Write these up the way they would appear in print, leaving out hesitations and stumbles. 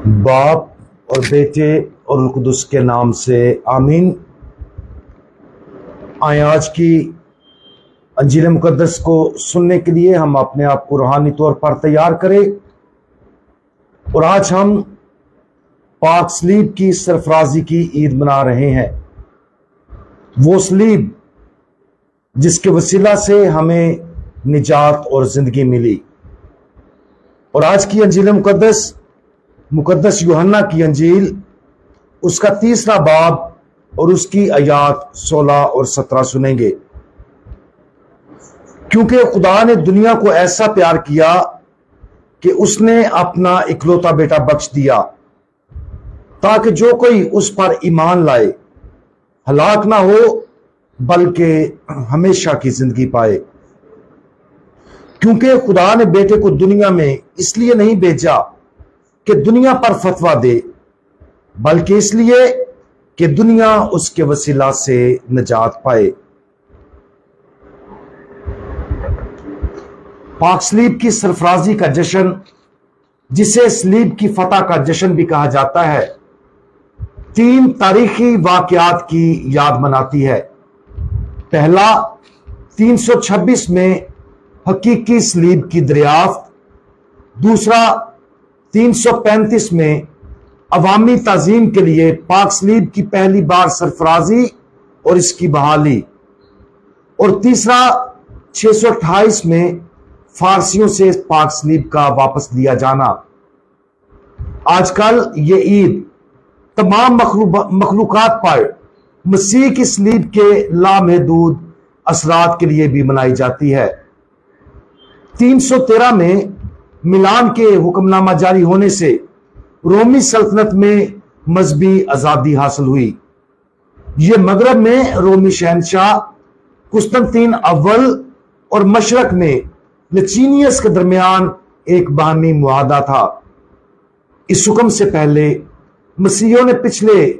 باپ اور بیٹے اور روح القدس کے نام سے آمین۔ آئیں آج کی انجیل مقدس کو سننے کے لیے ہم اپنے آپ کو روحانی طور پر تیار کریں، اور آج ہم پاک صلیب کی سرفرازی کی عید منا رہے ہیں، وہ صلیب جس کے وسیلہ سے ہمیں نجات اور زندگی ملی۔ اور آج کی انجیل مقدس یوحنا کی انجیل، اس کا 3 باب اور اس کی آیات 16 اور 17 سنیں گے۔ کیونکہ خدا نے دنیا کو ایسا پیار کیا کہ اس نے اپنا اکلوتا بیٹا بخش دیا، تاکہ جو کوئی اس پر ایمان لائے ہلاک نہ ہو بلکہ ہمیشہ کی زندگی پائے۔ کیونکہ خدا نے بیٹے کو دنیا میں اس لیے نہیں بھیجا کہ دنیا پر فتویٰ دے، بلکہ اس لیے کہ دنیا اس کے وسیلہ سے نجات پائے۔ پاک صلیب کی سرفرازی کا جشن، جسے صلیب کی فتح کا جشن بھی کہا جاتا ہے، 3 تاریخی واقعات کی یاد مناتی ہے۔ پہلا 326 میں حقیقی صلیب کی دریافت، دوسرا 335 میں عوامی تعظیم کے لیے پاک صلیب کی پہلی بار سرفرازی اور اس کی بحالی، اور تیسرا 628 میں فارسیوں سے پاک صلیب کا واپس لیا جانا۔ آج کل یہ عید تمام مخلوقات پر مسیح کی صلیب کے لامحدود اثرات کے لیے بھی منائی جاتی ہے۔ 313 میں ملان کے حکم نامہ جاری ہونے سے رومی سلطنت میں مذہبی آزادی حاصل ہوئی۔ یہ مغرب میں رومی شہنشاہ قسطنطین اول اور مشرق میں لچینیس کے درمیان ایک باہمی معاہدہ تھا۔ اس حکم سے پہلے مسیحیوں نے پچھلے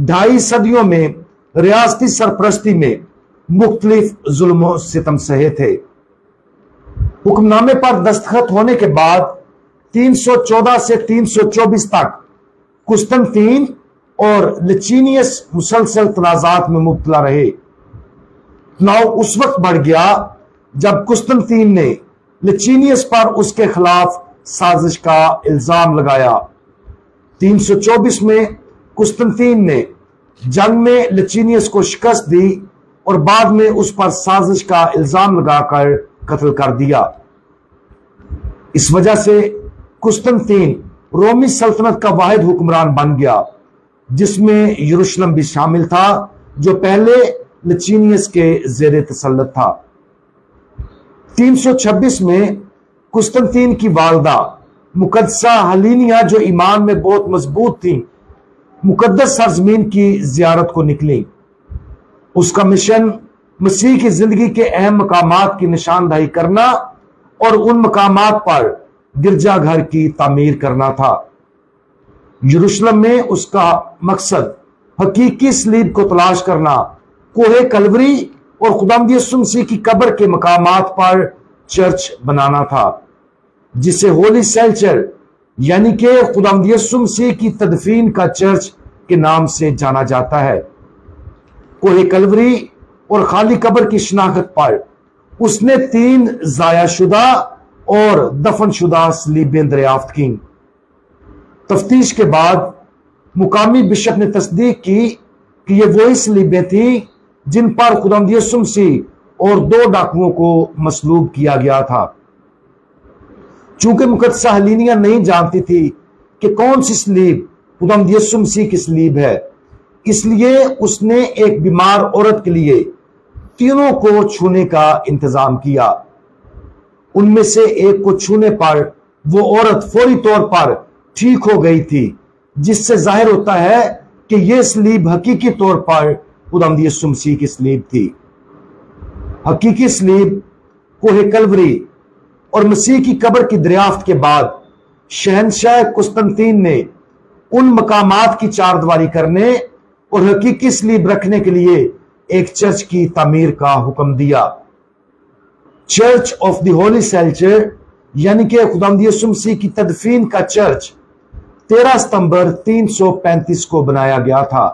2.5 صدیوں میں ریاستی سرپرستی میں مختلف ظلم و ستم سہے تھے۔ حکم نامے پر دستخط ہونے کے بعد 314 سے 324 تک قسطنطین اور لچینیس مسلسل تنازعات میں مبتلا رہے۔ تناؤ اس وقت بڑھ گیا جب قسطنطین نے لچینیس پر اس کے خلاف سازش کا الزام لگایا۔ 324 میں قسطنطین نے جنگ میں لچینیس کو شکست دی اور بعد میں اس پر سازش کا الزام لگا کر قتل کر دیا۔ اس وجہ سے قسطنطین رومی سلطنت کا واحد حکمران بن گیا، جس میں یروشلم بھی شامل تھا، جو پہلے لچینیس کے زیر تسلط تھا۔ 326 میں قسطنطین کی والدہ مقدسہ ہلینیا، جو ایمان میں بہت مضبوط تھیں، مقدس سرزمین کی زیارت کو نکلی۔ اس کا مشن مسیح کی زندگی کے اہم مقامات کی نشاندہی کرنا اور ان مقامات پر گرجا گھر کی تعمیر کرنا تھا۔ یروشلم میں اس کا مقصد حقیقی صلیب کو تلاش کرنا، کوہ کلوری اور خداوند یسوع مسیح کی قبر کے مقامات پر چرچ بنانا تھا، جسے ہولی سیلچر یعنی کہ خداوند یسوع مسیح کی تدفین کا چرچ کے نام سے جانا جاتا ہے۔ کوہ کلوری اور خالی قبر کی شناخت پر اس نے 3 ضائع شدہ اور دفن شدہ صلیبیں دریافت کی۔ تفتیش کے بعد مقامی بشپ نے تصدیق کی کہ یہ وہی صلیبیں تھیں جن پر خداوند یسوع مسیح اور 2 ڈاکوؤں کو مصلوب کیا گیا تھا۔ چونکہ مقدسہ ہلینیا نہیں جانتی تھی کہ کون سی صلیب خداوند یسوع مسیح کی صلیب ہے، اس لیے اس نے ایک بیمار عورت کے لیے تینوں کو چھونے کا انتظام کیا۔ ان میں سے ایک کو چھونے پر وہ عورت فوری طور پر ٹھیک ہو گئی تھی، جس سے ظاہر ہوتا ہے کہ یہ صلیب حقیقی طور پر خداوند یسوع مسیح کی صلیب تھی۔ حقیقی صلیب، کوہ کلوری اور مسیح کی قبر کی دریافت کے بعد شہنشاہ قسطنطین نے ان مقامات کی چاردیواری کرنے اور حقیقی صلیب رکھنے کے لیے ایک چرچ کی تعمیر کا حکم دیا۔ چرچ آف دی ہولی سیلچر یعنی کہ خداوند یسوع مسیح کی تدفین کا چرچ 13 सितंबर 335 को बनाया गया था।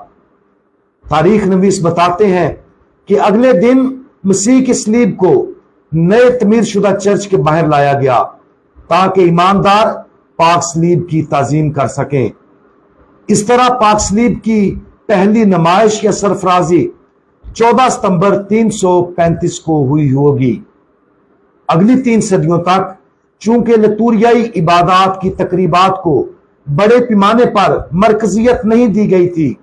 तारीख नवीस बताते हैं कि अगले दिन मसीह की सलीब को नए तमीर शुदा चर्च के बाहर लाया गया ताकि ईमानदार पाक सलीब की ताजीम कर सकें। इस तरह पाक सलीब की पहली नमाइश या सरफराजी 14 सितंबर 335 को हुई होगी। अगली 3 सदियों तक चूंकि लतूरियाई इबादत की तकरीबात को बड़े पैमाने पर मरकजियत नहीं दी गई थी,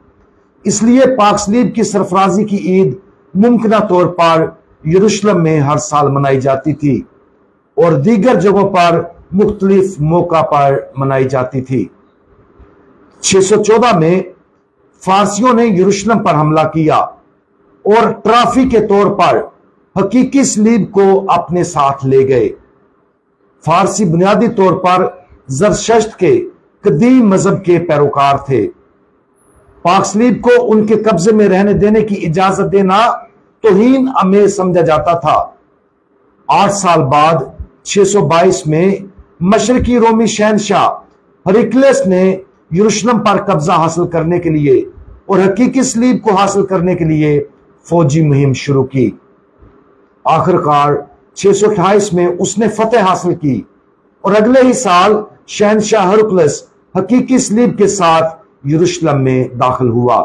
इसलिए पाक सलीब की सरफराजी की ईद मुमकिन तौर पर यरूशलेम में हर साल मनाई जाती थी और दीगर जगहों पर मुख्तलिफ मौका पर मनाई जाती थी। 614 में फारसियों ने यरूशलेम पर हमला किया और ट्राफी के तौर पर हकीकी सलीब को अपने साथ ले गए। फारसी बुनियादी तौर पर जरशश्त के कदीम मजहब के पैरोकार थे। पाक सलीब को उनके कब्जे में रहने देने की इजाजत देना तौहीन आमेज समझा जाता था। 8 साल बाद 622 में मशरकी रोमी शहनशाह हरिक्लेस ने यरूशलेम पर कब्जा हासिल करने के लिए और हकीकी सलीब को हासिल करने के लिए फौजी मुहिम शुरू की। आखिरकार 628 में उसने फतेह हासिल की और अगले ही साल शहनशाह हरकुलस हकीकी सलीब के साथ यरूशलेम में दाखिल हुआ।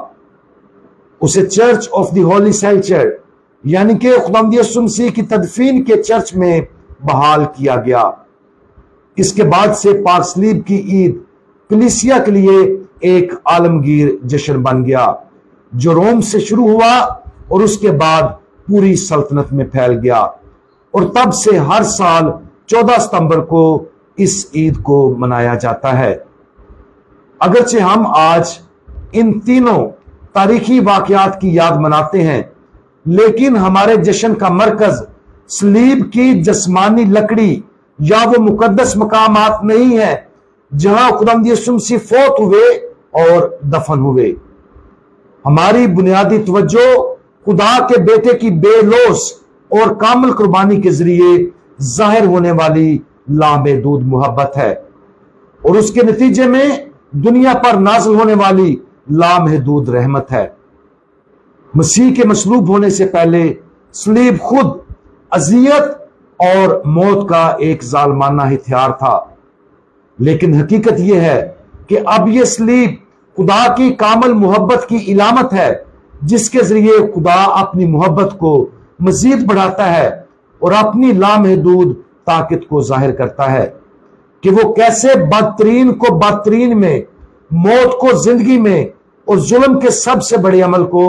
उसे चर्च ऑफ द होली सेल्चर यानी कि खुदावंद यीशु मसीह की तदफीन के चर्च में बहाल किया गया। इसके बाद से पाक सलीब की ईद कलीसिया के लिए एक आलमगीर जश्न बन गया जो रोम से शुरू हुआ और उसके बाद पूरी सल्तनत में फैल गया और तब से हर साल 14 सितंबर को इस ईद को मनाया जाता है। अगरचे हम आज इन तीनों तारीखी वाकयात की याद मनाते हैं, लेकिन हमारे जश्न का मरकज सलीब की जिस्मानी लकड़ी या वो मुकद्दस मकामात नहीं है जहां खुदावंद यीशु मसीह फौत हुए और दफन हुए। हमारी बुनियादी तवज्जो खुदा के बेटे की बेलोस और कामिल कुर्बानी के जरिए जाहिर होने वाली लामहदूद मोहब्बत है और उसके नतीजे में दुनिया पर नाज़िल होने वाली लामहदूद रहमत है। मसीह के मसलूब होने से पहले सलीब खुद अजियत और मौत का एक जालमाना हथियार था, लेकिन हकीकत यह है कि अब यह सलीब खुदा की कामिल मोहब्बत की इलामत है जिसके जरिए खुदा अपनी मोहब्बत को मजीद बढ़ाता है और अपनी लामहदूद ताकत को जाहिर करता है कि वो कैसे बदतरीन को बदतरीन में, मौत को जिंदगी में और जुल्म के सबसे बड़े अमल को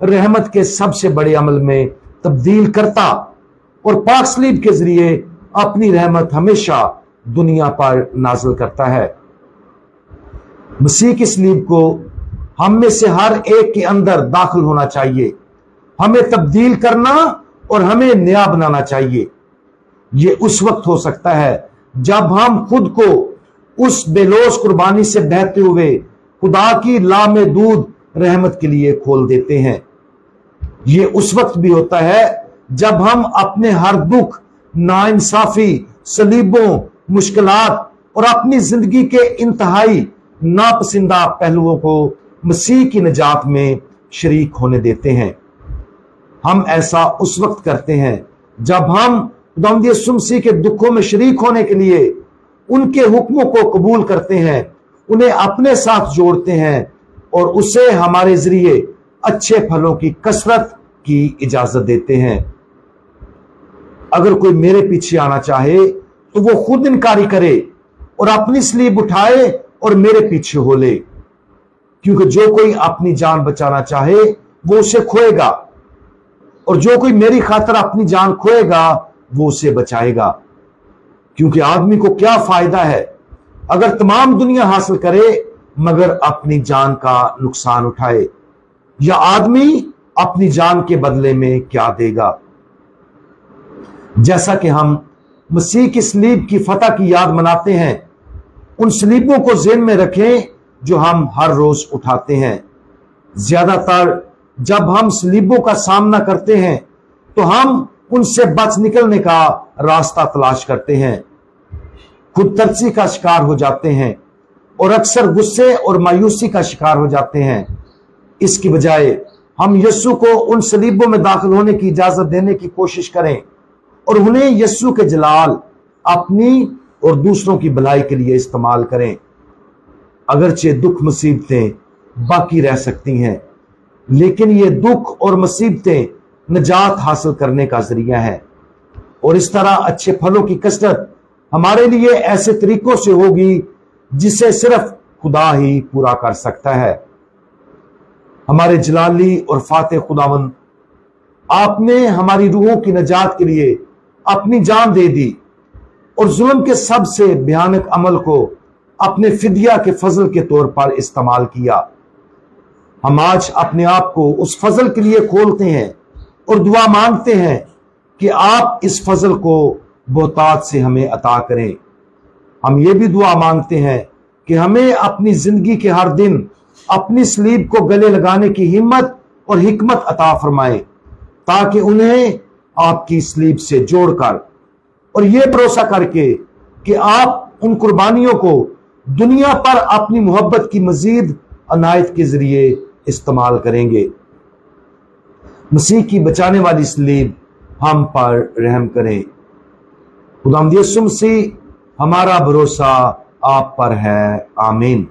रहमत के सबसे बड़े अमल में तब्दील करता और पाक सलीब के जरिए अपनी रहमत हमेशा दुनिया पर नाज़िल करता है। मसीह की सलीब को हम में से हर एक के अंदर दाखिल होना चाहिए, हमें तब्दील करना और हमें नया बनाना चाहिए। ये उस वक्त हो सकता है जब हम खुद को उस बेलोस कुर्बानी से बहते हुए खुदा की लामहदूद रहमत के लिए खोल देते हैं। ये उस वक्त भी होता है जब हम अपने हर दुख, नाइंसाफी, सलीबों, मुश्किलात और अपनी जिंदगी के इंतहाई नापसंदा पहलुओं को मसीह की निजात में शरीक होने देते हैं। हम ऐसा उस वक्त करते हैं जब हम खुदावंद यीशु मसीह के दुखों में शरीक होने के लिए उनके हुक्मों को कबूल करते हैं, उन्हें अपने साथ जोड़ते हैं और उसे हमारे जरिए अच्छे फलों की कसरत की इजाजत देते हैं। अगर कोई मेरे पीछे आना चाहे तो वो खुद इनकारी करे और अपनी सलीब उठाए और मेरे पीछे हो ले, क्योंकि जो कोई अपनी जान बचाना चाहे वो उसे खोएगा और जो कोई मेरी खातिर अपनी जान खोएगा वो उसे बचाएगा। क्योंकि आदमी को क्या फायदा है अगर तमाम दुनिया हासिल करे मगर अपनी जान का नुकसान उठाए, या आदमी अपनी जान के बदले में क्या देगा। जैसा कि हम मसीह की सलीब की फतह की याद मनाते हैं, उन सलीबों को ज़हन में रखें जो हम हर रोज उठाते हैं। ज्यादातर जब हम सलीबों का सामना करते हैं तो हम उनसे बच निकलने का रास्ता तलाश करते हैं, खुदतरसी का शिकार हो जाते हैं और अक्सर गुस्से और मायूसी का शिकार हो जाते हैं। इसकी बजाय हम यस्सु को उन सलीबों में दाखिल होने की इजाजत देने की कोशिश करें और उन्हें यस्सु के जलाल अपनी और दूसरों की भलाई के लिए इस्तेमाल करें। अगरचे दुख मुसीबतें बाकी रह सकती हैं, लेकिन ये दुख और मुसीबतें निजात हासिल करने का जरिया है। और इस तरह अच्छे फलों की कसरत हमारे लिए ऐसे तरीकों से होगी जिसे सिर्फ खुदा ही पूरा कर सकता है। हमारे जलाली और फातेह खुदावंद, आपने हमारी रूहों की निजात के लिए अपनी जान दे दी और जुल्म के सबसे भयानक अमल को अपने फिदिया के फजल के तौर पर इस्तेमाल किया। हम आज अपने आप को उस फजल के लिए खोलते हैं और दुआ मांगते हैं कि आप इस फजल को बहुतात से हमें अता करें। हम ये भी दुआ मांगते हैं कि हमें अपनी जिंदगी के हर दिन अपनी सलीब को गले लगाने की हिम्मत और हिकमत अता फरमाएं, ताकि उन्हें आपकी सलीब से जोड़कर और यह भरोसा करके कि आप उन कुर्बानियों को दुनिया पर अपनी मोहब्बत की मजीद अनायत के जरिए इस्तेमाल करेंगे। मसीह की बचाने वाली सलीब हम पर रहम करें। खुदावंद यीशु मसीह, हमारा भरोसा आप पर है। आमीन।